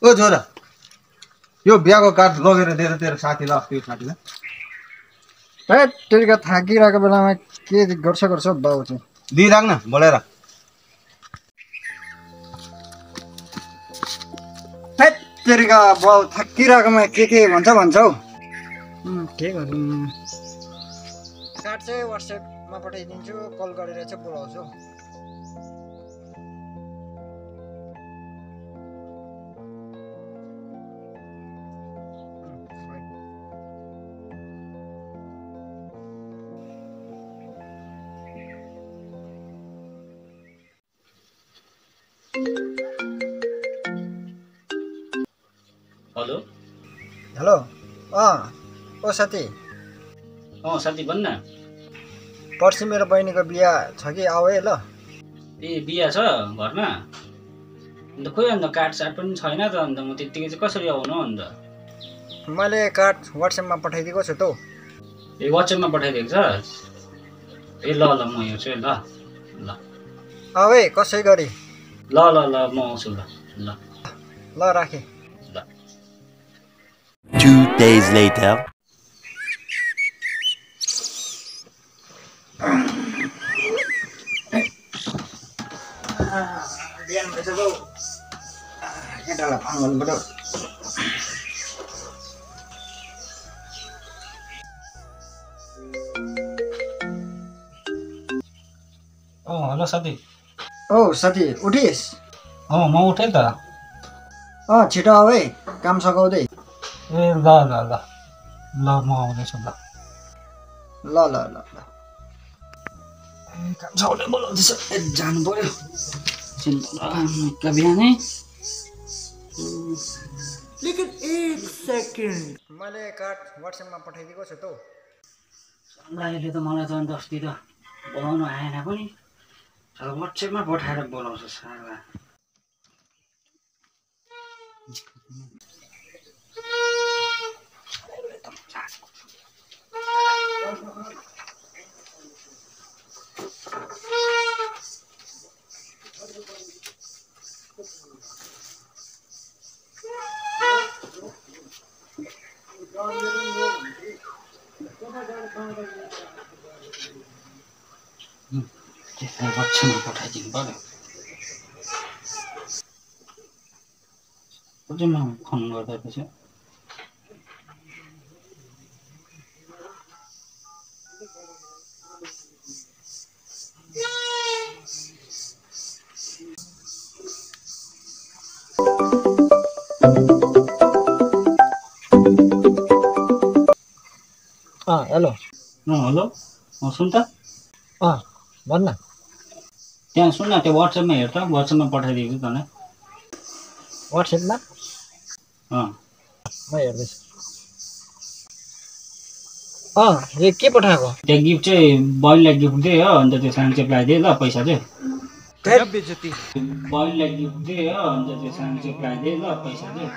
ओ छोरा यो बिहाको कार्ड लगेर दिएर तेरो साथीलाई अस्तिको साथीलाई ए तेरिका थाकिरहेको बेलामा के गर्छ बाउ चाहिँ दिइराख न बोलेर है तेरिका बाउ थाकिरहेकोमा के भन्छ हौ के गर्नु कार्ड चाहिँ व्हाट्सएपमा पठाइदिन्छु कल गरेर चाहिँ बोलाउँछु हेलो हेलो ओ साथी साथी भन्न पर्सि मेरो बहिनीको बिहा छ कि आऊ है ल ए बिहा छ घरमा अन्त खोइ अन्त कार्ड पनि छैन त अन्त म त्यतिकै चाहिँ कसरी आउनु अन्त मैले कार्ड व्हाट्सएपमा पठाइदिएको छु त ए व्हाट्सएपमा पठाइदिएको छ ए ल ल म हेर्छु ल ल आऊ है कसै गरी ल ल ल म आउँछु ल ल ल राखेँ 2 days later. बिहान भइसक्यो केटालाई फोन गर्नुपर्यो हेलो साथी औ साथी उठिस् म उठेँ त छिटो आऊ है काम सघाउँदै ए ल ल ल ल म आउँदैछु ल ल ल ल ल काम छाउले बोलाउँदैछ जानु पर्यो बिहानै लेकिन 1 सेकेन्ड मैले कार्ड व्हाट्सएपमा पठाइदिएको छु त अहिले त मलाई त अन्त अस्ति त बोलाउनु आएन पनि व्हाट्सएपमा पठाएर बोलाउँछ साला त्यसलाई व्हाट्सएपमा पठाइदिनु पर्यो म फोन गर्दा पछि हेलो हेलो सुन त भन्न त्यहाँ सुन न त्यो व्हाट्सएपमा हेर त व्हाट्सएपमा पठाइदिएको छु तँलाई व्हाट्सएपमा म हेर्दैछु यो के पठाएको त्यो गिफ्ट चाहिँ बहिनीलाई गिफ्ट दिए हो अन्त त्यो सानो चेप लगाइदिए ल पैसा चाहिँ बहिनीलाई गिफ्ट दिए हो अन्त त्यो सानो चेप लगाइदिए ल पैसा चाहिँ